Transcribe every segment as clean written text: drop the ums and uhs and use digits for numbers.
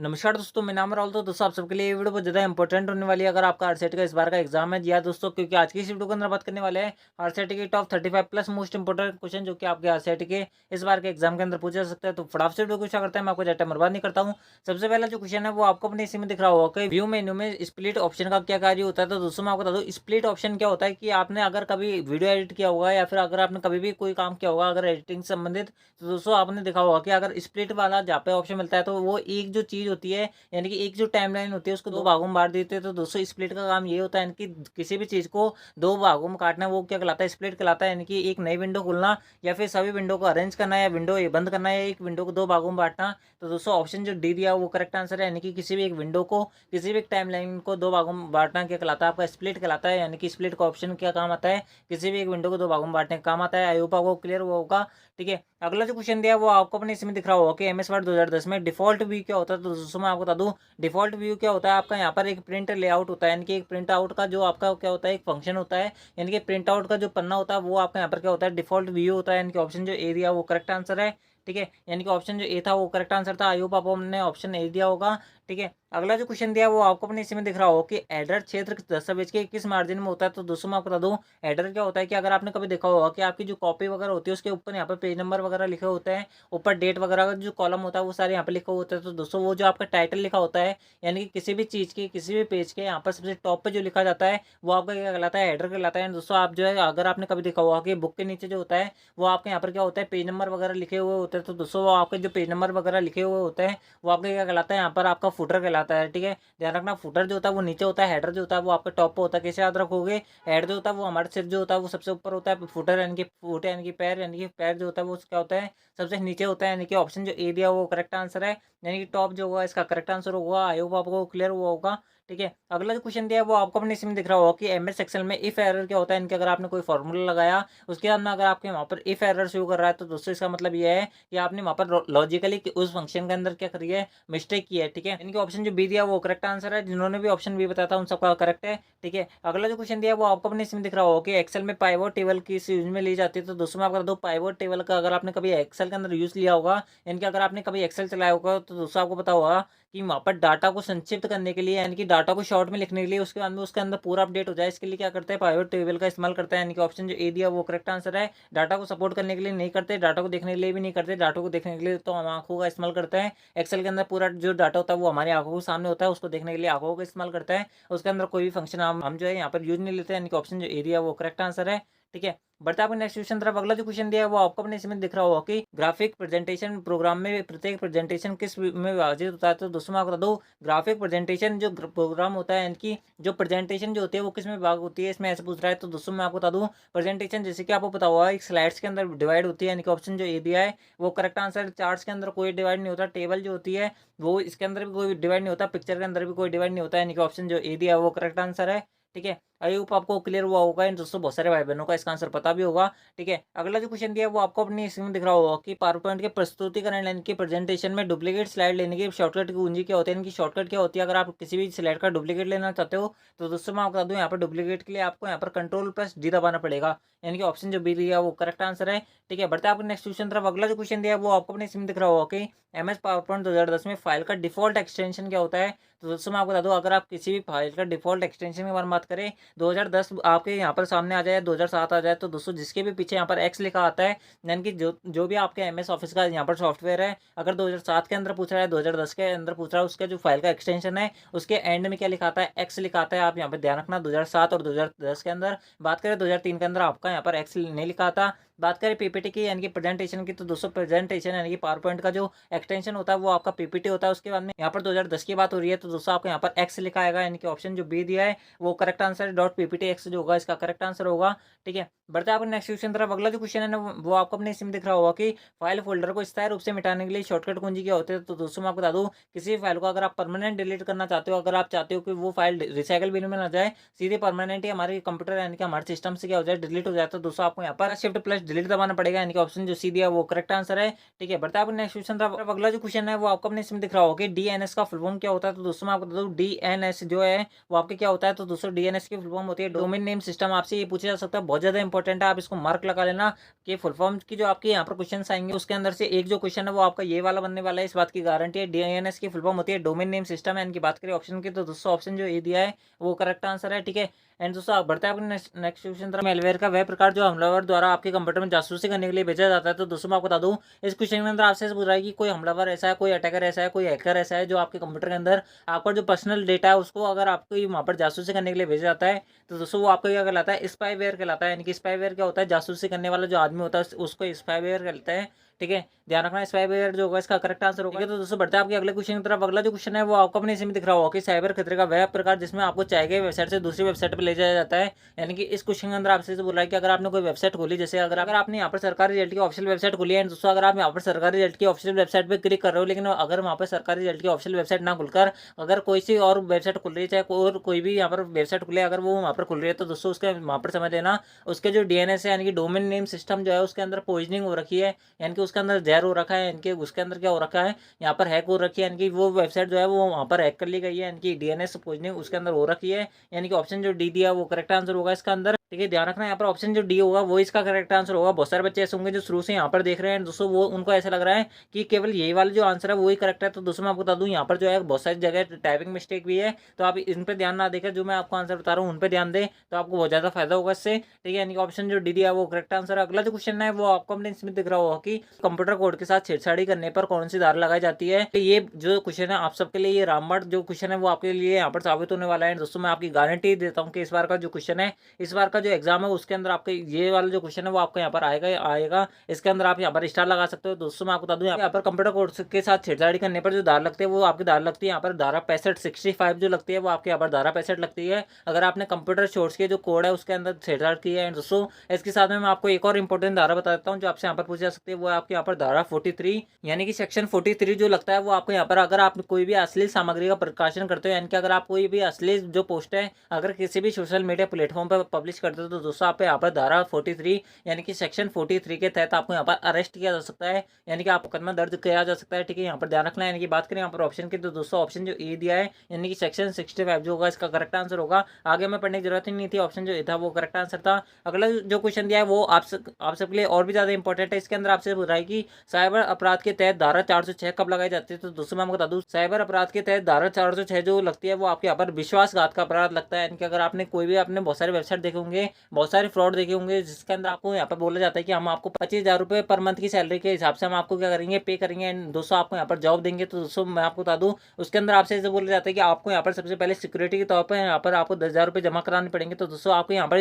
नमस्कार दोस्तों, मेरा नाम राहुल। तो दोस्तों आप सबके लिए ये वीडियो बहुत ज़्यादा इंपॉर्टेंट होने वाली है अगर आपका आरसेट का इस बार का एग्जाम है। जी हाँ दोस्तों, क्योंकि आज की इस वीडियो के अंदर बात करने वाले हैं आरसेट के top 35 plus most important question जो कि आपके आरसेट के इस बार के एग्जाम के अंदर पूछा जा सकता है। तो फटाफट से वीडियो को स्टार्ट करते हैं। मैं आपको ज़्यादा बर्बाद नहीं करता हूँ। सबसे पहला जो क्वेश्चन है वो आपको अपने इसी में दिख रहा होगा कि व्यू मेन्यू में स्प्लिट ऑप्शन का क्या कार्य होता है। तो दोस्तों मैं आपको बता दूँ, स्प्लिट ऑप्शन क्या होता है कि आपने अगर कभी वीडियो एडिट किया होगा या फिर अगर आपने कभी भी कोई काम किया होगा अगर एडिटिंग से संबंधित, तो दोस्तों आपने देखा होगा कि अगर स्प्लिट वाला जहाँ पे ऑप्शन मिलता है तो वो एक जो चीज़ होती है, यानी कि एक जो टाइमलाइन होती है उसको दो भागों में बांट देते हैं। तो दोस्तों स्प्लिट का काम ये होता है, यानी कि किसी भी चीज़ को दो भागों में काटना, वो क्या कहलाता है, स्प्लिट कहलाता है। यानी कि एक नई विंडो खोलना या फिर सभी विंडो को अरेंज करना या विंडो ये बंद करना या एक विंडो को दो भागों में बांटना। तो दोस्तों ऑप्शन जो डी दिया वो करेक्ट आंसर है, यानी कि किसी भी एक विंडो को, किसी भी एक टाइमलाइन को दो भागों में बांटना क्या कहलाता है, आपका स्प्लिट कहलाता है। यानी कि स्प्लिट का ऑप्शन क्या काम आता है, किसी भी एक विंडो को दो भागों में बांटने का काम आता है। आई होप आपको क्लियर हुआ होगा। ठीक है, अगला जो क्वेश्चन दिया है वो आपको अपने इसमें दिख रहा होगा कि एमएस वर्ड 2010 में डिफॉल्ट व्यू क्या होता है। तो दोस्तों मैं आपको बता दूं, डिफॉल्ट व्यू क्या होता है, आपका यहाँ पर एक प्रिंट लेआउट होता है। यानी कि एक प्रिंट आउट का जो आपका क्या होता है, एक फंक्शन होता है। यानी कि प्रिंट आउट का जो पन्ना होता है वो आपका यहाँ पर क्या होता है, डिफॉल्ट व्यू होता है। यानी कि ऑप्शन जो ए दिया वो करेक्ट आंसर है। ठीक है, यानी कि ऑप्शन जो ए था वो करेक्ट आंसर था। आई होप आपको हमने ऑप्शन ए दिया होगा। ठीक है, अगला जो क्वेश्चन दिया है वो आपको अपने इसी में दिख रहा हो कि एडर क्षेत्र दस्तावेज के किस मार्जिन में होता है। तो दोस्तों मैं आपको बता दूं, एडर क्या होता है कि अगर आपने कभी देखा होगा कि आपकी जो कॉपी वगैरह होती है उसके ऊपर यहाँ पर पेज नंबर वगैरह लिखे होते हैं, ऊपर डेट वगैरह का जो कॉलम होता है वो सारे यहाँ पे लिखे होते हैं। तो दोस्तों वो जो आपका टाइटल लिखा होता है, यानी कि किसी भी चीज़ की, किसी भी पेज के यहाँ पर सबसे टॉप पे जो लिखा जाता है वो आपका क्या कहलाता है, हेडर कहलाता है। दोस्तों आप जो है, अगर आपने कभी देखा होगा कि बुक के नीचे जो होता है वो आपके यहाँ पर क्या होता है, पेज नंबर वगैरह लिखे हुए होते हैं। तो दोस्तों वो आपके जो पेज नंबर वगैरह लिखे हुए होते हैं वो आपके क्या कहलाता है, यहाँ पर आपका फुटर कहलाता है। ठीक है, ध्यान रखना, फुटर जो होता है वो नीचे होता है, हेडर जो होता है वो आपके टॉप पे होता है। कैसे याद रखोगे, हेड जो होता है वो हमारे सिर जो होता है वो सबसे ऊपर होता है, फुटर यानी कि फुट यानी कि पैर, यानी कि पैर जो होता है वो क्या होता है, सबसे नीचे होता है। यानी कि ऑप्शन जो ए दिया वो करेक्ट आंसर है, यानी कि टॉप जो होगा इसका करेक्ट आंसर होगा। आई होप आपको क्लियर हुआ होगा। ठीक है, अगला जो क्वेश्चन दिया है वो आपको अपने इसमें दिख रहा होगा कि एमएस एक्सेल में इफ एरर क्या होता है। इनके अगर आपने कोई फॉर्मूला लगाया उसके बाद में अगर आपके वहाँ पर इफ एरर शो कर रहा है, तो दोस्तों इसका मतलब ये है कि आपने वहाँ पर लॉजिकली उस फंक्शन के अंदर क्या करी है, मिस्टेक की है। ठीक है, इनके ऑप्शन जो बी दिया वो करेक्ट आंसर है। जिन्होंने भी ऑप्शन बी बताया था उन सबका करेक्ट है। ठीक है, अगला जो क्वेश्चन दिया है वो आपको अपने इसमें दिख रहा होगा कि एक्सेल में पाइवोट टेबल किस यूज में ली जाती है। तो दोस्तों मैं आपको बता दूं, पाइवोट टेबल का अगर आपने कभी एक्सेल के अंदर यूज लिया होगा, यानी कि अगर आपने कभी एक्सेल चलाया होगा, तो दोस्तों आपको पता होगा कि वहाँ पर डाटा को संक्षिप्त करने के लिए, यानी कि डाटा को शॉर्ट में लिखने के लिए, उसके बाद में उसके अंदर पूरा अपडेट हो जाए, इसके लिए क्या करते हैं, पाइवट टेबल का इस्तेमाल करते हैं। यानी कि ऑप्शन जो ए दिया वो करेक्ट आंसर है। डाटा को सपोर्ट करने के लिए नहीं करते, डाटा को देखने के लिए भी नहीं करते, डाटा को देखने के लिए तो हम आंखों का इस्तेमाल करते हैं। एक्सेल के अंदर पूरा जो डाटा होता है वो हमारी आंखों के सामने होता है, उसको देखने के लिए आंखों का इस्तेमाल करते हैं। उसके अंदर कोई भी फंक्शन हम जो है यहाँ पर यूज नहीं लेते, यानी कि ऑप्शन जो ए दिया वो करेक्ट आंसर है। ठीक है, बढ़ते आपको नेक्स्ट क्वेश्चन तरफ। अगला जो क्वेश्चन दिया है वो आपको अपने इसमें दिख रहा होगा कि ग्राफिक प्रेजेंटेशन प्रोग्राम में प्रत्येक प्रेजेंटेशन किस में विभाजित होता है। तो दोस्तों मैं आपको बता दूं, ग्राफिक प्रेजेंटेशन जो प्रोग्राम होता है, यानी कि जो प्रेजेंटेशन जो होती है वो किस में विभाग होती है, इसमें ऐसे पूछ रहा है। तो दोस्तों मैं आपको बता दूं, प्रेजेंटेशन जैसे कि आपको पता होगा एक स्लाइड्स के अंदर डिवाइड होती है, यानी कि ऑप्शन जो ए दिया है वो करेक्ट आंसर। चार्ट्स के अंदर कोई डिवाइड नहीं होता, टेबल जो होती है वो इसके अंदर भी कोई डिवाइड नहीं होता, पिक्चर के अंदर भी कोई डिवाइड नहीं होता, यानी कि ऑप्शन जो ए दिया है वो करेक्ट आंसर है। ठीक है, आई होप आपको क्लियर हुआ होगा। इन दोस्तों बहुत सारे भाई बहनों का इसका आंसर पता भी होगा। ठीक है, अगला जो क्वेश्चन दिया है वो आपको अपनी स्क्रीन दिख रहा होगा कि पावर पॉइंट के प्रस्तुतिकरण यानी कि प्रेजेंटेशन में डुप्लीकेट स्लाइड लेने की शॉर्टकट की कुंजी क्या होती है। इनकी शॉर्टकट क्या होती है, अगर आप किसी भी स्लाइड का डुप्लीकेट लेना चाहते हो, तो दोस्तों मैं आपको बता दूं, यहाँ पर डुप्लीकेट के लिए आपको यहाँ पर कंट्रोल+D दबाना पड़ेगा, यानी कि ऑप्शन जो बी दिया वो करेक्ट आंसर है। ठीक है, बढ़ते आपको नेक्स्ट क्वेश्चन तरफ। अगला जो क्वेश्चन दिया है वो आपको अपनी स्क्रीन दिख रहा होगा कि एमएस पावर पॉइंट 2010 में फाइल का डिफॉल्ट एक्सटेंशन क्या होता है। तो दोस्तों मैं आपको बता दूं, अगर आप किसी भी फाइल का डिफॉल्ट एक्सटेंशन के बारे में बात करें, 2010 आपके यहाँ पर सामने आ जाए, 2007 आ जाए, तो दोस्तों जिसके भी पीछे यहाँ पर एक्स लिखा आता है, यानी कि जो जो भी आपके एमएस ऑफिस का यहाँ पर सॉफ्टवेयर है, अगर 2007 के अंदर पूछ रहा है, 2010 के अंदर पूछ रहा है, उसका जो फाइल का एक्सटेंशन है उसके एंड में क्या लिखा आता है, एक्स लिखा आता है। आप यहाँ पर ध्यान रखना, 2007 और 2010 के अंदर। बात करें 2003 के अंदर आपका यहाँ पर एक्स नहीं लिखा आता। बात करें पीपीटी की यानी कि प्रेजेंटेशन की, तो दोस्तों प्रेजेंटेशन यानी कि पावर पॉइंट का जो एक्सटेंशन होता है वो आपका पीपीटी होता है। उसके बाद में यहाँ पर 2010 की बात हो रही है, तो दोस्तों आपको यहाँ पर एक्स लिखा आएगा, यानी कि ऑप्शन जो बी दिया है वो करेक्ट आंसर है। डॉट पीपीटी एक्स जो होगा इसका करेक्ट आंसर होगा। ठीक है, बढ़ते हैं आपको नेक्स्ट क्वेश्चन तरफ। अगला जो क्वेश्चन है ना वो आपको अपने इसमें दिख रहा होगा कि फाइल फोल्डर को स्थायी रूप से मिटाने के लिए शॉर्टकट कुंजी क्या होती है। तो दोस्तों मैं आपको बता दूं, किसी भी फाइल को अगर आप परमानेंट डिलीट करना चाहते हो, अगर आप चाहते हो कि वो फाइल रिसाइकल बिन में ना जाए, सीधे परमानेंट ही हमारे कंप्यूटर यानी कि हमारे सिस्टम से क्या हो जाए, डिलीट हो जाए, तो दोस्तों आपको यहाँ पर शिफ्ट प्लस प्रेस डिलीट दबाना पड़ेगा, यानी कि ऑप्शन जो सी दिया वो करेक्ट आंसर है। ठीक है, बढ़ते हैं आपको नेक्स्ट क्वेश्चन तरफ। अगला जो क्वेश्चन है वो आपको अपने इसमें दिख रहा होगा कि डीएनएस का फुल फॉर्म क्या होता है। तो दोस्तों मैं आपको बता दूं डीएनएस जो है वो आपके क्या होता है। तो दोस्तों डीएनएस की फुल फॉर्म होती है डोमेन नेम सिस्टम। आपसे ये पूछा जा सकता है, बहुत ज्यादा इंपॉर्टेंट है, आप इसको मार्क लगा लेना कि फुल फॉर्म की जो आपके यहाँ पर क्वेश्चन आएंगे उसके अंदर से एक जो क्वेश्चन है वो आपका ये वाला बनने वाला है, इस बात की गारंटी है। डीएनएस की फुल फॉर्म होती है डोमेन नेम सिस्टम है। इनकी बात करें ऑप्शन की तो दोस्तों ऑप्शन जो ए दिया है वो करेक्ट आंसर है। ठीक है, एंड दोस्तों आप बढ़ते हैं अपने नेक्स्ट क्वेश्चन तरफ। मेलवेयर का वह प्रकार जो हमलावर द्वारा आपके कंप्यूटर में जासूसी करने के लिए भेजा जाता है। तो दोस्तों मैं आपको बता दूं इस क्वेश्चन के अंदर आपसे पूछ रहा है कि कोई हमलावर ऐसा है, कोई अटैकर ऐसा है, कोई हैकर ऐसा है जो आपके कंप्यूटर के अंदर आपका जो पर्सनल डेटा है उसको अगर आपको वहाँ पर जासूसी करने के लिए भेजा जाता है तो दोस्तों वो आपका क्या कहलाता है, स्पाईवेयर कहलाता है। यानी कि स्पाईवेयर क्या होता है, जासूसी करने वाला जो आदमी होता है उसको स्पाईवेयर कहलाता है। ठीक है, ध्यान रखना स्पाईवेयर जो होगा इसका करेक्ट आंसर होगा। तो दोस्तों बढ़ते हैं आपके अगले क्वेश्चन की तरफ। अगला जो क्वेश्चन है वो आपको अपने इसमें दिख रहा होगा कि साइबर खतरे का वह प्रकार जिसमें आपको चाहे गए वेबसाइट से दूसरी वेबसाइट पर ले जाया जाता है। यानी कि इस क्वेश्चन के अंदर आपसे बोल रहा है कि अगर आपने कोई वेबसाइट खोली, जैसे अगर आपने यहाँ पर सरकारी रिजल्ट की ऑफिशियल वेबसाइट खोली है, दोस्तों अगर आप यहाँ पर सरकारी रिजल्ट की ऑफिशियल वेबसाइट पर क्लिक कर रहे हो लेकिन अगर वहाँ पर सरकारी रिजल्ट की ऑफिशियल वेबसाइट ना खुलकर अगर कोई सी और वेबसाइट खुल रही है, चाहे और कोई भी यहाँ पर वेबसाइट खुले अगर वो वहाँ पर खुल रही है, तो दोस्तों उसके वहाँ पर समझ लेना उसके जो डीएनएस है यानी कि डोमेन नेम सिस्टम जो है उसके अंदर पॉइजनिंग हो रखी है, यानी कि उसके अंदर जहर हो रखा है, यानी कि उसके अंदर क्या हो रखा है, यहाँ पर हैक हो रखी है, यानी कि वो वेबसाइट जो है वो वहाँ पर हैक कर ली गई है, यानी कि डीएनएस पॉइजनिंग उसके अंदर हो रखी है। यानी कि ऑप्शन जो डी दिया वो करेक्ट आंसर होगा इसका अंदर। ठीक है, ध्यान रखना यहाँ पर ऑप्शन जो डी होगा वो इसका करेक्ट आंसर होगा। बहुत सारे बच्चे ऐसे होंगे जो शुरू से यहाँ पर देख रहे हैं दोस्तों, वो उनको ऐसा लग रहा है कि केवल यही वाला जो आंसर है वही करेक्ट है। तो दोस्तों मैं आपको बता दूं यहाँ पर जो है बहुत सारी जगह टाइपिंग मिस्टेक भी है, तो आप इन पर ध्यान ना देकर जो मैं आपको आंसर बता रहा हूँ उन पर ध्यान दें तो आपको बहुत ज्यादा फायदा होगा इससे। ठीक है, यानी कि ऑप्शन जो डी दिया वो करेक्ट आंसर है। अगला जो क्वेश्चन है वो आपको अपने इसमें दिख रहा होगा कि कंप्यूटर कोड के साथ छेड़छाड़ी करने पर कौन सी धारा लगाई जाती है। ये जो क्वेश्चन है आप सबके लिए, ये रामबाण जो क्वेश्चन है वो आपके लिए यहाँ पर साबित होने वाला है। दोस्तों मैं आपकी गारंटी देता हूँ कि इस बार का जो क्वेश्चन है, इस बार का जो एग्जाम है उसके अंदर आपके ये वाला जो क्वेश्चन है वो आपको यहाँ पर आएगा। इसके अंदर आप यहाँ पर स्टार लगा सकते हो। दोस्तों मैं आपको बता दूं यहाँ पर कंप्यूटर कोड के साथ छेड़छाड़ी करने पर जो धारा लगती है वो आपकी धारा लगती है यहाँ पर धारा 65 जो लगती है वो आपके यहाँ पर धारा 65 लगती है अगर आपने कंप्यूटर शॉर्ट्स के जो कोड है उसके अंदर छेड़छाड़ की है। दोस्तों इसके साथ में मैं आपको एक और इंपॉर्टेंट धारा बता देता हूँ जो आपसे यहाँ पर पूछी जा सकती है, वो आपके यहाँ पर धारा 43 यानी कि सेक्शन 43 जो लगता है वो आपको यहाँ पर अगर आप कोई भी अश्लील सामग्री का प्रकाशन करते हो, यानी कि अगर आप कोई भी अश्लील जो पोस्ट है अगर किसी भी सोशल मीडिया प्लेटफॉर्म पर पब्लिश करते हो तो दोस्तों आप यहाँ पर धारा 43 यानी कि सेक्शन 43 के तहत आपको यहाँ पर अरेस्ट किया जा सकता है, यानी कि आपको मुकदमा दर्ज किया जा सकता है। ठीक है, यहाँ पर ध्यान रखना है। यानी कि बात करें यहाँ पर ऑप्शन की तो दोस्तों ऑप्शन जो ए दिया है यानी कि सेक्शन 65 जो होगा इसका करेक्ट आंसर होगा। आगे में पढ़ने की जरूरत ही नहीं थी, ऑप्शन जो ए था वो करेक्ट आंसर था। अगला जो क्वेश्चन दिया है वो आप सबके लिए और भी ज्यादा इंपॉर्टेंट है। इसके अंदर आपसे पूछ रहा है कि साइबर अपराध के तहत धारा 406 कब लगाई जाती है। तो दोस्तों मैं आपको बता दूं साइबर अपराध के तहत धारा 406 जो लगती है वो आपके यहाँ पर विश्वासघात का अपराध लगता है। यानी कि अगर आपने कोई भी आपने बहुत सारे वेबसाइट देखे होंगे, बहुत सारे फ्रॉड देखे होंगे जिसके अंदर आपको यहाँ पर बोला जाता है कि हम आपको 25,000 रुपये पर मंथ की सैलरी के हिसाब से हम आपको क्या करेंगे, पे करेंगे एंड दोस्तों आपको यहाँ पर जॉब देंगे। तो दोस्तों मैं आपको बता दूं उसके अंदर आपसे ऐसे बोला जाता है कि आपको यहाँ पर सबसे पहले सिक्योरिटी के तौर पर यहाँ पर आपको 10,000 रुपये जमा कराने पड़ेंगे। तो दोस्तों आपको यहाँ पर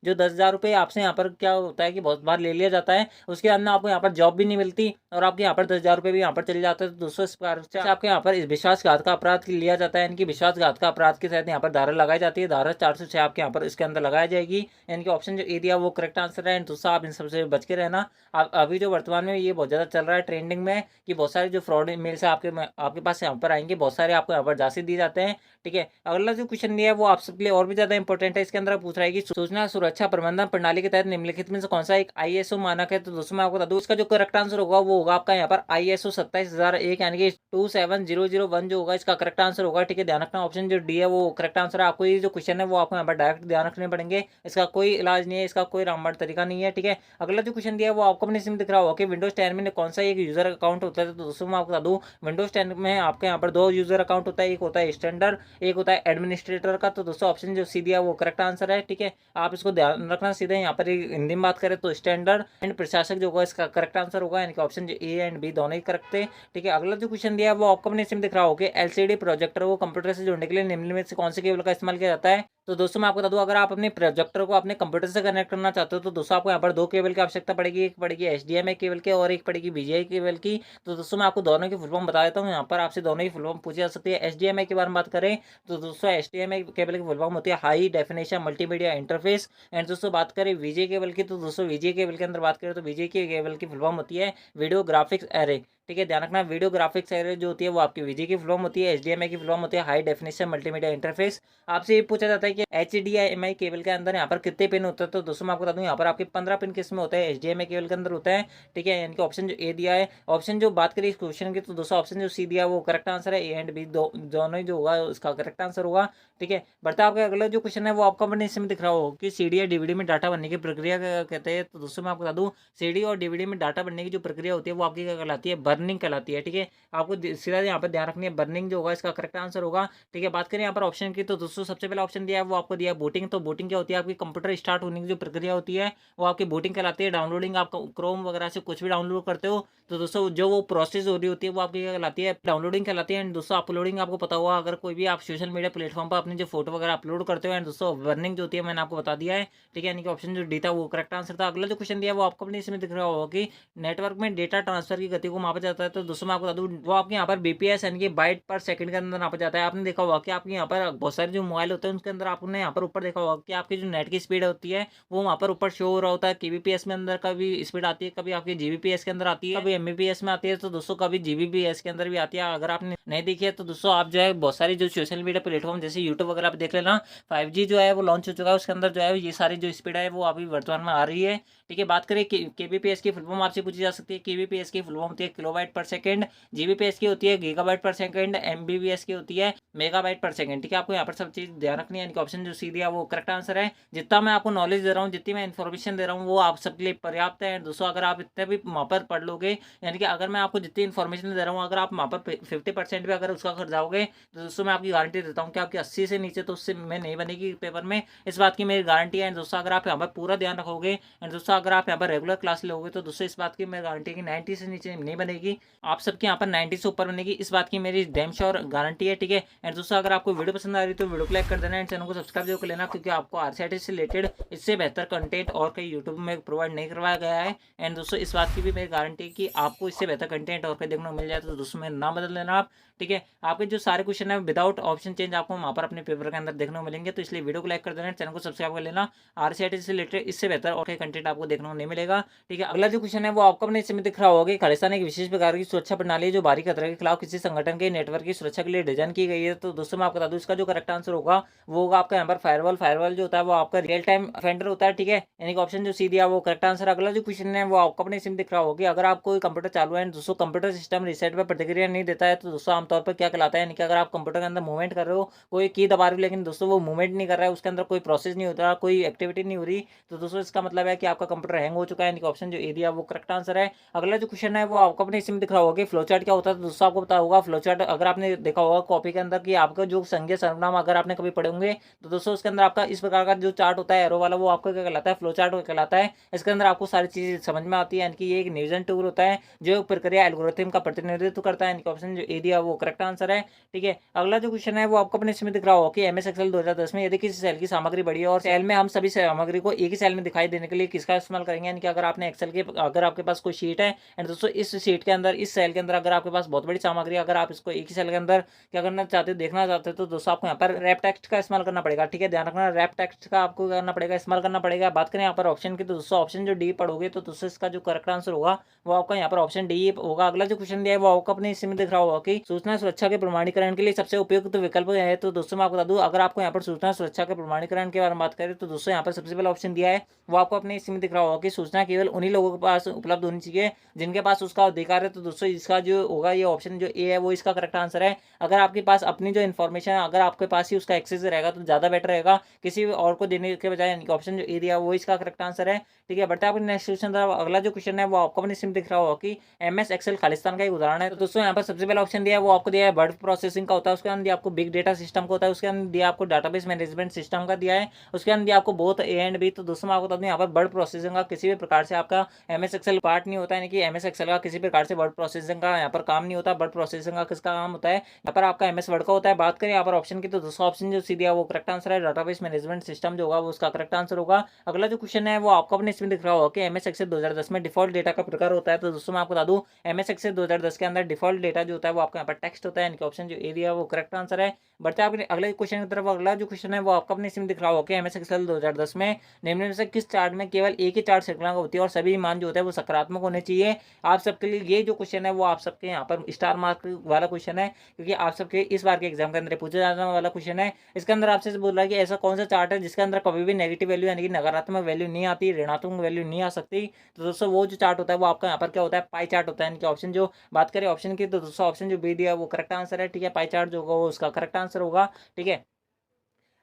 जो 10,000 रुपये आपसे यहाँ पर क्या होता है कि बहुत बार ले लिया जाता है, उसके अंदर आपको यहाँ पर जॉब भी नहीं मिलती और आपके यहाँ पर 10,000 रुपये भी यहाँ पर चले जाते हैं। तो दोस्तों इस प्रकार से आपके यहाँ पर विश्वासघात का अपराध लिया जाता है, यानी कि विश्वासघात का अपराध के तहत यहाँ पर धारा लगाई जाती है। धारा 406 आपके यहाँ पर इसके अंदर लगाई जाएगी, यानी कि ऑप्शन जो ए दिया वो करेक्ट आंसर है। दोस्तों आप इन सबसे बच के रहना। अभी जो वर्तमान में ये बहुत ज़्यादा चल रहा है ट्रेंडिंग में कि बहुत सारे जो फ्रॉड मेल से आपके पास यहाँ पर आएंगे, बहुत सारे आपको यहाँ पर जांच दिए जाते हैं। ठीक है, अगला जो क्वेश्चन दिया है वो आप सबके लिए और भी ज्यादा इंपॉर्टेंट है। इसके अंदर पूछ रहा है कि सूचना सुरक्षा प्रबंधन प्रणाली के तहत निम्नलिखित में से कौन सा एक आईएसओ मानक है। तो दोस्तों मैं आपको बता दूं इसका जो करेक्ट आंसर होगा वो होगा आपका यहाँ पर आईएसओ 27001 यानी कि 27001 जो होगा इसका करेक्ट आंसर होगा। ठीक है, ध्यान रखना ऑप्शन जो डी है वो करेक्ट आंसर है। आपको ये जो क्वेश्चन है वो आपको यहाँ पर डायरेक्ट ध्यान रखने पड़ेंगे, इसका कोई इलाज नहीं है, इसका कोई रामबाण तरीका नहीं है। ठीक है, अगला जो क्वेश्चन दिया है वो आपको अपने इसमें दिख रहा होगा कि विंडोज 10 में कौन सा एक यूजर अकाउंट होता है। तो दोस्तों मैं आपको बता दूं विंडोज 10 में आपके यहाँ पर 2 यूजर अकाउंट होता है, एक होता है स्टैंडर्ड, एक होता है एडमिनिस्ट्रेटर का। तो दोस्तों ऑप्शन जो सी दिया वो करेक्ट आंसर है। ठीक है, आप इसको ध्यान रखना। सीधे यहाँ पर हिंदी में बात करें तो स्टैंडर्ड एंड प्रशासक जो होगा इसका करेक्ट आंसर होगा, यानी कि ऑप्शन जो ए एंड बी दोनों ही करेक्ट थे। ठीक है, अगला जो क्वेश्चन दिया है वो आपको अपने इसमें दिख रहा होगा एलसीडी प्रोजेक्टर को कंप्यूटर से जोड़ने के लिए निम्न में से कौन से केबल का इस्तेमाल किया जाता है। तो दोस्तों मैं आपको बता दूं अगर आप अपने प्रोजेक्टर को अपने कंप्यूटर से कनेक्ट करना चाहते हो तो दोस्तों आपको यहाँ पर 2 केबल की आवश्यकता पड़ेगी, एक पड़ेगी एचडीएमआई केबल के और एक पड़ेगी बीजीआई केबल की। तो दोस्तों मैं आपको दोनों की फुल फॉर्म बता देता हूँ, यहाँ पर आपसे दोनों की फुल फॉर्म पूछी जा सकती है। एचडीएमआई के बारे में बात करें तो दोस्तों एचडीएमआई केबल की फुल फॉर्म होती है high definition multimedia interface. And दोस्तों बात करें वीजे केबल की तो दोस्तों वीजे केबल के अंदर बात करें तो वीजे के केबल की फुल फॉर्म होती है वीडियो ग्राफिक्स एरे। ठीक है। ध्यान रखना वीडियो ग्राफिक्स एरे जो होती है वो आपकी वीजी की फुल फॉर्म होती है, एचडीएमआई की फुल फॉर्म होती है, हाई डेफिनेशन मल्टीमीडिया इंटरफेस। आपसे ये पूछा जाता है कि एचडीएमआई केबल के अंदर यहाँ पर कितने पिन होते हैं, तो दोस्तों मैं आपको बता दूं यहाँ पर आपके 15 पिन किसमें होते हैं, एचडीएमआई केबल के अंदर होता है, ठीक है। यानी कि ऑप्शन जो ए दिया है। ऑप्शन जो बात करें इस क्वेश्चन की, तो दोस्तों ऑप्शन जो सी दिया है वो करेक्ट आंसर है, ए एंड बी दोनों ही जो होगा उसका करेक्ट आंसर होगा, ठीक है। बढ़ता आपका अगला जो क्वेश्चन है वो आपको अपने इसमें दिख रहा हो कि सीडी या डीवीडी में डाटा बनने की प्रक्रिया क्या कहते हैं, तो दोस्तों मैं आपको बता दूं सीडी और डीवीडी में डाटा बनने की जो प्रक्रिया होती है वो आपकी क्या कहलाती है, बर्निंग कहलाती है, ठीक है। आपको सीधा यहाँ पर ध्यान रखनी है, बर्निंग जो होगा इसका करेक्ट आंसर होगा, ठीक है। बात करें यहाँ पर ऑप्शन की, तो दोस्तों सबसे पहला ऑप्शन दिया है वो आपको दिया है बूटिंग। तो बूटिंग क्या होती है, आपकी कंप्यूटर स्टार्ट होने की जो प्रक्रिया होती है वो आपकी बूटिंग कहलाती है। डाउनलोडिंग आप क्रोम वगैरह से कुछ भी डाउनलोड करते हो तो दोस्तों जो वो प्रोसेस हो रही होती है वो आपकी क्या कहलाती है, डाउनलोडिंग कहलाती है। एंड दोस्तों अपलोडिंग आपको पता होगा, अगर कोई भी आप सोशल मीडिया प्लेटफॉर्म पर अपनी जो फोटो वगैरह अपलोड करते हो। एंड दोस्तों बर्निंग जो होती है मैंने आपको बता दिया है, ठीक है। यानी कि ऑप्शन जो डी था वो करेक्ट आंसर था। अगला जो क्वेश्चन दिया है वो आपको अपने इसमें दिख रहा होगा कि नेटवर्क में डेटा ट्रांसफर की गति को मापा जाता है, तो दोस्तों मैं आपको बता दूं वो आपके यहाँ पर बीपीएस यानी कि बाइट पर सेकंड के अंदर नापा जाता है। आपने देखा होगा कि आपके यहाँ पर बहुत सारे जो मोबाइल होते हैं उनके अंदर आपने यहाँ पर ऊपर देखा होगा कि आपकी जो नेट की स्पीड होती है वो वहाँ पर ऊपर शो हो रहा होता है, केबीपीएस में अंदर कभी स्पीड आती है, कभी आपकी जीबीपीएस के अंदर आती है, कभी एमबीपीएस में आती है, तो दोस्तों कभी जीबीपीएस के अंदर भी आती है। अगर आपने नहीं देखी है तो दोस्तों आप जो है बहुत सारी जो सोशल मीडिया प्लेटफॉर्म जैसे यूट्यूब वगैरह पे देख लेना, 5G जो है वो लॉन्च हो चुका है, उसके अंदर जो है ये सारी जो स्पीड है वो अभी वर्तमान में आ रही है, ठीक है। बात करें केबीपीएस की फुल फॉर्म आपसे पूछी जा सकती है, केबीपीएस की फुल फॉर्म होती है किलोबाइट पर सेकंड, जीबीपीएस की होती है गीगाबाइट पर सेकंड, एमबीपीएस की होती है मेगाबाइट पर सेकंड, ठीक है। आपको यहाँ पर सब चीज ध्यान रखनी है, यानी कि ऑप्शन जो सी दिया वो करेक्ट आंसर है। जितना मैं आपको नॉलेज दे रहा हूँ, जितनी मैं इन्फॉर्मेशन दे रहा हूँ वो आप सबके लिए पर्याप्त है। दोस्तों अगर आप इतने भी वहाँ पर पढ़ लोगे, यानी कि अगर मैं आपको जितनी इन्फॉर्मेशन दे रहा हूँ अगर आप वहाँ पर 50% भी अगर उसका कर जाओगे तो दोस्तों मैं आपकी गारंटी देता हूँ कि आपकी 80 से नीचे तो उससे में नहीं बनेगी पेपर में, इस बात की मेरी गारंटी है। दोस्तों अगर आप यहाँ पर पूरा ध्यान रखोगे एंड दोस्तों अगर आप यहाँ पर रेगुलर क्लास लोगे तो दोस्तों इस बात की मेरी गारंटी है कि 90 से नीचे नहीं बनेगी, आप सबके यहाँ पर 90 से ऊपर बनेगी, इस बात की मेरी डैम श्योर गारंटी है, ठीक है। एंड दोस्तों अगर आपको वीडियो पसंद आ रही है तो वीडियो को लाइक कर देना एंड चैनल को सब्सक्राइब जरूर कर लेना, क्योंकि आपको आरसीआईटी से रिलेटेड इससे बेहतर कंटेंट और कहीं यूट्यूब में प्रोवाइड नहीं करवाया गया है। एंड दोस्तों इस बात की भी मेरी गारंटी है कि आपको इससे बेहतर कंटेंट और कहीं देखने को मिल जाए तो दोस्तों में ना बदल लेना आप, ठीक है। आपके जो सारे क्वेश्चन है विदाउट ऑप्शन चेंज आपको वहाँ पर अपने पेपर के अंदर देखने को मिलेंगे, तो इसलिए वीडियो को लाइक कर देना, चैनल को सब्सक्राइब कर लेना। आरसीआईटी से रिलेटेड इससे बेहतर और कहीं कंटेंट आपको देखने को नहीं मिलेगा, ठीक है। अगला जो क्वेश्चन है वो आपको अपने इसमें दिख रहा होगा, खालिस्तान एक विशेष प्रकार की सुरक्षा प्रणाली है जो बाहरी खतरे के खिलाफ किसी संगठन के नेटवर्क की सुरक्षा के लिए डिजाइन की गई है, तो दोस्तों मैं आपको बता दूं इसका जो करेक्ट आंसर होगा वो होगा आपका यहाँ पर फायरवॉल। फायरवॉल जो होता है वो आपका रियल टाइम ऑफेंडर होता है, ठीक है। यानी कि ऑप्शन जो सी दिया वो करेक्ट आंसर। अगला जो क्वेश्चन है वो आपको अपने इसमें दिख रहा होगा, अगर आप कोई कंप्यूटर चालू है दोस्तों कंप्यूटर सिस्टम रीसेट पर प्रतिक्रिया नहीं देता है तो दोस्तों आमतौर पर क्या कहलाता है, यानी कि अगर आप कंप्यूटर के अंदर मूवमेंट कर रहे हो, कोई की दबा रहे हो लेकिन दोस्तों वो मूवमेंट नहीं कर रहा है, उसके अंदर कोई प्रोसेस नहीं होता, कोई एक्टिविटी नहीं हो रही, तो दोस्तों इसका मतलब है कि आपका कंप्यूटर हैंग हो चुका है, यानी कि ऑप्शन जो ए दिया वो करेक्ट आंसर है। अगला जो क्वेश्चन है वो आपको अपने इसमें दिख रहा होगा फ्लो चार्ट क्या होता है, तो दोस्तों आपको पता होगा फ्लो चार्ट अगर आपने देखा होगा कॉपी के अंदर कि आपका जो संज्ञा सर्वनाम अगर आपने कभी पढ़े होंगे तो दोस्तों उसके अंदर आपका इस प्रकार का जो चार्ट होता है एरो वाला वो आपको क्या कहलाता है, फ्लो चार्ट कहलाता है। इसके अंदर आपको सारी चीजें समझ में आती है, यानी कि ये एक नियोजन टूल होता है जो प्रक्रिया एल्गोरिथम का प्रतिनिधित्व करता है, यानी कि ऑप्शन जो ए दिया वो करेक्ट आंसर है, ठीक है। अगला जो क्वेश्चन है वो आपको अपने इसमें दिख रहा होगा कि एमएस एक्सेल 2010 में यदि किसी सेल की सामग्री बढ़ी है और सेल में हम सभी सामग्री को एक ही सेल में दिखाई देने के लिए किसका इस्तेमाल करेंगे, यानी कि अगर आपने एक्सेल के अगर आपके पास कोई शीट है एंड दोस्तों इस शीट के अंदर इस सेल के अंदर अगर आपके पास बहुत बड़ी सामग्री अगर आप इसको एक ही सेल के अंदर क्या करना चाहते हो देखना चाहते हो तो दोस्तों आपको यहाँ पर रैप टेक्स्ट का इस्तेमाल करना पड़ेगा, ठीक है। ध्यान रखना रैप टेक्स्ट का आपको करना पड़ेगा, इस्तेमाल करना पड़ेगा। बात करें यहाँ पर ऑप्शन की तो दोस्तों ऑप्शन जो डी पढ़ोगे तो दोस्तों इसका जो करेक्ट आंसर होगा वो आपका यहाँ पर ऑप्शन डी होगा। अगला जो क्वेश्चन दिया है वो आपको अपने इसमें दिख रहा होगा कि सूचना सुरक्षा के प्रमाणीकरण के लिए सबसे उपयुक्त विकल्प है, तो दोस्तों मैं आपको बता दूं अगर आपको यहाँ पर सूचना सुरक्षा के प्रमाणीकरण के बारे में बात करें तो दोस्तों यहाँ पर सबसे पहला ऑप्शन दिया है वो आपको अपने इसमें दिख रहा होगा कि सूचना केवल उन्हीं लोगों के पास उपलब्ध होनी चाहिए जिनके पास उसका अधिकार है, तो दोस्तों इसका जो होगा ये ऑप्शन जो ए है वो इसका करेक्ट आंसर है। अगर आपके पास अपनी जो इन्फॉर्मेशन है अगर आपके पास ही उसका एक्सेस रहेगा तो ज़्यादा बेटर रहेगा किसी और को देने के बजाय, यानी कि ऑप्शन जो ए दिया वो इसका करेक्ट आंसर है, ठीक है। बढ़ते हैं नेक्स्ट क्वेश्चन। अगला जो क्वेश्चन है वो आपको अपने इसमें दिख रहा होगा कि एमएस एक्सेल खालिस्तान का एक उदाहरण है, तो दोस्तों यहाँ पर सबसे पहला ऑप्शन दिया है वो आपको दिया है वर्ड प्रोसेसिंग का होता है, उसके अंदर आपको बिग डेटा सिस्टम का होता है, उसके अंदर दिया आपको डाटाबेस मैनेजमेंट सिस्टम का दिया है, उसके अंदर आपको बोथ ए एंड बी, तो दोस्तों मैं आपको बता दूं यहाँ पर वर्ड प्रोसेसिंग का किसी भी प्रकार से आपका एमएस एक्सेल पार्ट नहीं होता है, यानी कि एमएस एक्सेल का किसी प्रकार से वर्ड प्रोसेसिंग का यहाँ पर काम नहीं होता। वर्ड प्रोसेसिंग का किसका काम होता है, यहाँ पर आपका एमएस वर्ड का होता है। बात करें यहाँ पर ऑप्शन की तो दोस्तों ऑप्शन जो सी दिया वो करेक्ट आंसर है, डाटाबेस मैनेजमेंट सिस्टम जो होगा वो उसका करेक्ट आंसर होगा। अगला जो क्वेश्चन है वो आपको अपने इसमें दिख रहा होगा कि एमएस एक्सेल 2010 में डिफॉल्ट डेटा का प्रकार होता है, तो दोस्तों मैं आपको बता दूं एमएस एक्सेल 2010 के अंदर डिफॉल्ट डेटा जो होता है वो आपका यहाँ पर टेक्स्ट होता है, यानी कि ऑप्शन जो ए दिया वो करेक्ट आंसर है। बढ़ते हैं अगले क्वेश्चन की तरफ। अगला जो क्वेश्चन है वो आपका अपने इसमें दिख रहा होगा कि एमएस एक्सेल 2010 में निम्न में से किस चार्ट में केवल एक ही चार्ट श्रृंखला होती है और सभी मान जो होते हैं वो सकारात्मक होने चाहिए। आप सबके लिए ये जो क्वेश्चन है वो आप सबके यहाँ पर स्टार मार्क वाला क्वेश्चन है, क्योंकि आप सबके इस बार के एग्जाम के अंदर पूछा जाने वाला क्वेश्चन है। इसके अंदर आपसे बोल रहा है कि ऐसा कौन सा चार्ट है जिसके अंदर कभी भी नेगेटिव वैल्यू यानी कि नकारात्मक वैल्यू नहीं आती, ऋणात्मक वैल्यू नहीं आ सकती। तो दोस्तों वो जो चार्ट होता है वो आपका यहाँ पर क्या होता है, पाई चार्ट होता है। इनके ऑप्शन जो बात करें ऑप्शन की, तो दोस्तों ऑप्शन जो बी दिया है वो करेक्ट आंसर है, ठीक है। पाई चार्ट जो होगा वो उसका करेक्ट आंसर होगा, ठीक है।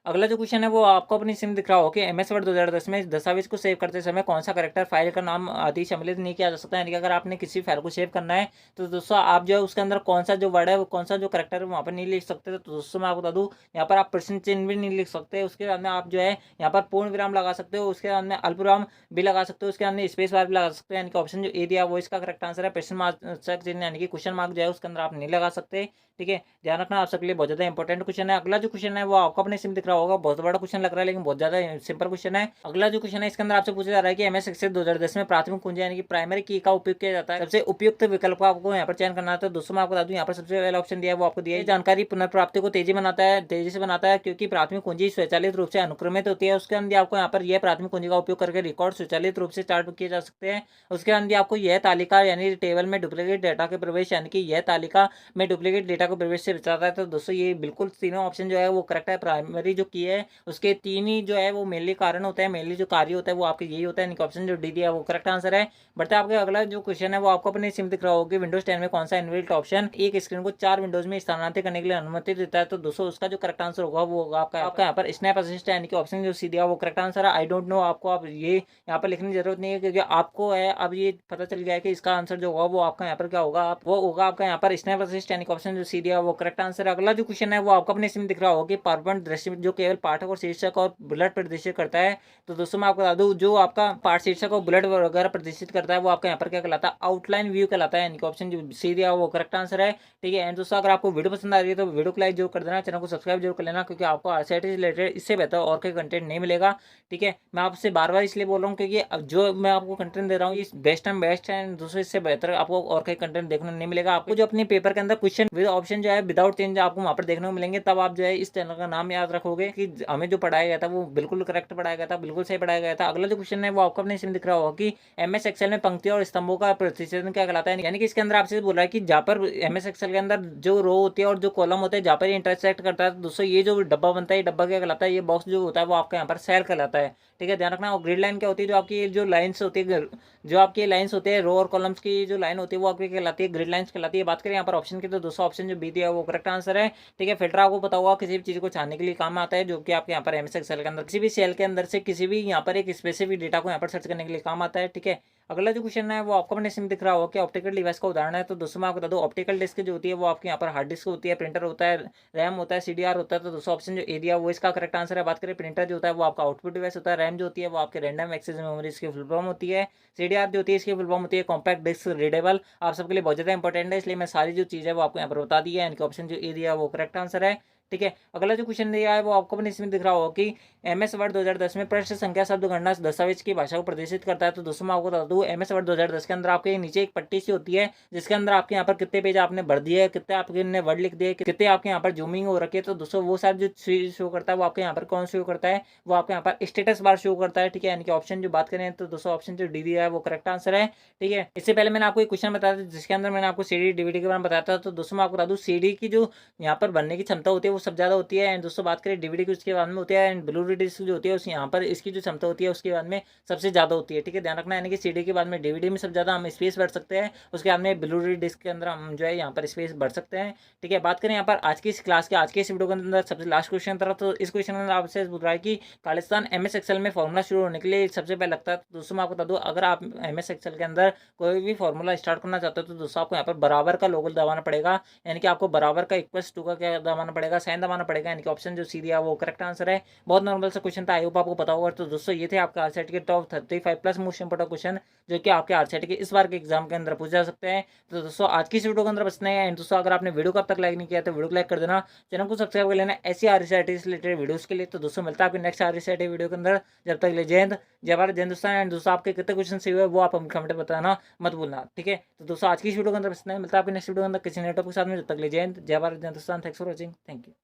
अगला जो क्वेश्चन है वो आपको अपनी सिम दिख रहा हो कि एमएस वर्ड 2010 में दस्तावेज को सेव करते समय कौन सा करेक्टर फाइल का नाम आदि सम्मिलित नहीं किया जा सकता है। यानी कि अगर आपने किसी फाइल को सेव करना है तो दोस्तों आप जो है उसके अंदर कौन सा जो वर्ड है, वो कौन सा जो करेक्टर है वहाँ पर नहीं लिख सकते। तो दोस्तों मैं आपको बता दूँ, यहाँ पर आप प्रश्न चिन्ह भी नहीं लिख सकते, उसके बाद में आप जो है यहाँ पर पूर्ण विराम लगा सकते हो, उसके बाद में अल्प विराम भी लगा सकते हो, उसके अंदर स्पेस बार भी लगा सकते हैं। यानी कि ऑप्शन जो ए दिया वो इसका करेक्ट आंसर है। प्रश्न मार्क चिन्ह यानी कि क्वेश्चन मार्क जो है उसके अंदर आप नहीं लगा सकते, ठीक है। ध्यान रखना आप सबके लिए बहुत ज्यादा इंपॉर्टेंट क्वेश्चन है। अगला जो क्वेश्चन है वो आपको अपने सिम दिख रहा होगा, बहुत बड़ा क्वेश्चन लग रहा है लेकिन बहुत ज्यादा सिंपल क्वेश्चन है। अगला जो क्वेश्चन है इसके अंदर आपसे पूछा जा रहा है कि एमएस एक्सेल 2010 में प्राथमिक कुंजी यानी कि प्राइमरी की का उपयोग किया जाता है। सबसे उपयुक्त विकल्प को आपको यहाँ पर चयन करना है। तो दोस्तों मैं आपको बता दूं, यहाँ पर सबसे पहला ऑप्शन दिया है वो आपको दिया है जानकारी पुनर्प्राप्ति को तेजी से बनाता है, क्योंकि प्राथमिक कुंजी स्वचालित रूप से अनुक्रमित होती है। उसके अंदर आपको यहाँ पर यह प्राथमिक कुंजी का उपयोग करके रिकॉर्ड स्वचालित रूप से चार्ट किए जा सकते हैं। उसके अंदर आपको यह तालिका यानी टेबल में डुप्लीकेट डेटा के प्रवेश यानी कि यह तालिका में डुप्लीकेट डेटा को प्रवेश से बचाता है। तो दोस्तों ये बिल्कुल तीनों ऑप्शन जो है वो करेक्ट है। प्राइमरी जो की है उसके तीन ही जो है वो मेनली कारण होता है, मेनली जो कार्य होता है वो आपके यही होता है। ऑप्शन जो डी दिया है वो करेक्ट आंसर है। बढ़ते आपके अगला जो क्वेश्चन है वो आपको अपनी सिम दिख रहा होगा कि विंडोज 10 में कौन सा इनबिल्ट ऑप्शन एक स्क्रीन को 4 विंडोज में स्थानांतरित करने के लिए अनुमति देता है। तो दोस्तों उसका जो करेक्ट आंसर होगा वो होगा आपका यहाँ पर स्नैप असिस्ट यानी कि ऑप्शन जो सी दिया वो करेक्ट आंसर है। आई डोंट नो आपको आप ये यहाँ पर लिखने की जरूरत नहीं है, क्योंकि आपको है अब ये पता चल गया है कि इसका आंसर जो होगा वो आपका यहाँ पर क्या होगा, वो होगा आपका यहाँ पर स्नैप असिस्ट यानी कि ऑप्शन जो सी दिया वो करेक्ट आंसर है। अगला जो क्वेश्चन है वो आपको अपने सिम दिख रहा होगा कि पावरपॉइंट दृश्य जो केवल पाठक और शीर्षक और बुलेट प्रदर्शित करता है। तो दोस्तों मैं आपको बता दूं, जो आपका पाठ शीर्षक और बुलेट वगैरह प्रदर्शित करता है वो आपका यहाँ पर क्या कहलाता है, आउटलाइन व्यू कहलाता है। यानी कि ऑप्शन जो सी दिया वो करेक्ट आंसर है, ठीक है। एंड दोस्तों अगर आपको वीडियो पसंद आ रही है तो वीडियो को लाइक जरूर कर देना, चैनल को सब्सक्राइब जरूर कर लेना, क्योंकि आपको आरसीआईटी से रिलेटेड इससे बेहतर और कोई कंटेंट नहीं मिलेगा, ठीक है। मैं आपसे बार बार इसलिए बोल रहा हूँ क्योंकि जो मैं आपको कंटेंट दे रहा हूँ ये बेस्ट एंड बेस्ट है, दूसरे इससे बेहतर आपको और कोई कंटेंट देखने नहीं मिलेगा। आपको जो अपने पेपर के अंदर क्वेश्चन विद ऑप्शन जो है विदाउट चेंज आपको वहाँ पर देखने को मिलेंगे, तब आप जो है इस चैनल का नाम याद रखोगे कि हमें जो पढ़ाया गया था वो बिल्कुल करेक्ट पढ़ाया गया था, बिल्कुल सही पढ़ाया गया था। अगला जो क्वेश्चन है वो आपको अपने इसमें दिख रहा होगा कि एमएस एक्सेल में पंक्तियों और स्तंभों का प्रतिच्छेदन क्या कहलाता है। यानी कि इसके अंदर आपसे बोल रहा है कि जहाँ पर एमएस एक्सेल के अंदर जो रो होती है और जो कॉलम होते हैं जहाँ पर इंटरसेक्ट करता है, तो दोस्तों ये जो डब्बा बनता है ये डब्बा क्या कहलाता है, ये बॉक्स जो होता है वो आपका यहाँ पर सेल कहलाता है, ठीक है। ध्यान रखना। और ग्रिड लाइन क्या होती है, जो आपकी जो लाइन्स होती है, जो आपकी लाइन्स होते हैं रो और कॉलम्स की जो लाइन होती है वो आपकी कहलाती है ग्रिड लाइन्स कहलाती है। बात करें यहाँ पर ऑप्शन की, तो दोस्तों ऑप्शन जो बी दिया है वो करेक्ट आंसर है, ठीक है। फिल्टर आपको पता होगा किसी भी चीज को छानने के लिए काम आता है, जो कि आपके यहाँ पर एमएस एक्सेल के अंदर किसी भी सेल के अंदर से किसी भी यहाँ पर एक स्पेसिफिक डेटा को यहाँ पर सर्च करने के लिए काम आता है, ठीक है। अगला जो क्वेश्चन है वो आपको अपने सिम दिख रहा होगा कि ऑप्टिकल डिवाइस का उदाहरण है। तो दोस्तों मैं आपको बता दूं, ऑप्टिकल डिस्क जो होती है वो आपके यहाँ पर हार्ड डिस्क होती है, प्रिंटर होता है, रैम होता है, सीडीआर होता है। तो दोस्तों ऑप्शन जो ए दिया वो इसका करेक्ट आंसर है। बात करें प्रिंटर जो होता है वो आपका आउटपुट डिवाइस होता है, रैम जो होती है वो आपके रैंडम एक्सेस मेमोरी इसकी फुल फॉर्म होती है, सीडीआर जो होती है इसकी फुल फॉर्म होती है कॉम्पैक्ट डिस्क रीडेबल। आप सबके लिए बहुत ज्यादा इंपॉर्टेंट है, इसलिए मैं सारी जो चीज़ है वो आपको यहाँ पर बता दी है। इनके ऑप्शन जो ए दिया वो करेक्ट आंसर है, ठीक है। अगला जो क्वेश्चन दिया है वो आपको अपने इसमें दिख रहा होगा कि एमएस वर्ड 2010 में पृष्ठ संख्या शब्द गणना दस्तावेज की भाषा को प्रदर्शित करता है। तो दोस्तों मैं आपको बता दूं, एमएस वर्ड 2010 के अंदर आपके नीचे एक पट्टी सी होती है जिसके अंदर आपके यहाँ पर कितने पेज आपने भर दिए, कितने आपने वर्ड लिख दिए, कितने आपके यहाँ पर जूमिंग हो रखी है। तो दोस्तों वो सारे जो चीज शो करता है वो आपके यहाँ पर कौन शो करता है, वो आपके यहाँ पर स्टेटस बार शो करता है, ठीक है। यानी कि ऑप्शन जो बात करें तो दोस्तों ऑप्शन जो डी दिया है वो करेक्ट आंसर है, ठीक है। इससे पहले मैंने आपको एक क्वेश्चन बताया था जिसके अंदर मैंने आपको सीडी डीवीडी के बारे में बताया था। तो दोस्तों मैं आपको बता दूं, सीडी की जो यहाँ पर बनने की क्षमता होती है वो सब ज्यादा होती है। एंड दोस्तों बात करें डीवीडी की उसके बाद में होती है, एंड ब्लू रे डिस्क जो होती है उस यहाँ पर इसकी जो क्षमता होती है उसके बाद में सबसे ज्यादा होती है, ठीक है। ध्यान रखना। यानी कि सीडी के बाद में डीवीडी में सबसे ज्यादा हम स्पेस भर सकते हैं, उसके बाद में ब्लू रे डिस्क के अंदर हम जो है यहाँ पर स्पेस भर सकते हैं, ठीक है। बात करें यहाँ पर आज की इस क्लास के आज के इस वीडियो के अंदर सबसे लास्ट क्वेश्चन था। तो इस क्वेश्चन के अंदर आपसे पूछ रहा है कि खालिस्तान एमएस एक्सेल में फॉर्मूला शुरू होने के लिए सबसे पहले लगता है। तो दोस्तों मैं आपको बता दूं, अगर आप एमएस एक्सेल के अंदर कोई भी फॉर्मूला स्टार्ट करना चाहते हो तो दोस्तों आपको यहाँ पर बराबर का लोगो दबाना पड़ेगा, यानी कि आपको बराबर का इक्वल्स टू का क्या दबाना पड़ेगा, साइन दबाना पड़ेगा। यानी कि ऑप्शन जो सी दिया वो करेक्ट आंसर है। बहुत नॉर्मल सा क्वेश्चन था, आई होप आपको पता होगा। तो दोस्तों ये थे आपके आरसीईटी के top 35 plus most important question जो कि आपके आरसीईटी के इस बार के एग्जाम के अंदर पूछे जा सकते हैं। तो दोस्तों आज की इस वीडियो के अंदर बचना है। एंड दोस्तों अगर आपने वीडियो को अब तक लाइक नहीं किया तो वीडियो को लाइक कर देना, चैनल को सब्सक्राइब कर लेना ऐसी आरसीईटी से रिलेटेड वीडियोस के लिए। तो दोस्तों मिलता है आपके नेक्स्ट आरसीईटी वीडियो के अंदर। जब तक ले जय हिंद, जय भारत, जय हिंदुस्तान। एंड दोस्तों आपके कितने क्वेश्चन सही हुए वो आप हम कमेंट में बताना मत भूलना, ठीक है। तो दोस्तों आज की इस वीडियो के अंदर बचना है, मिलता है आपके नेक्स्ट वीडियो के अंदर किसी नए टॉपिक के साथ में। जब तक ले जय हिंद, जय भारत, जय Hindustan. Thanks for watching, thank you.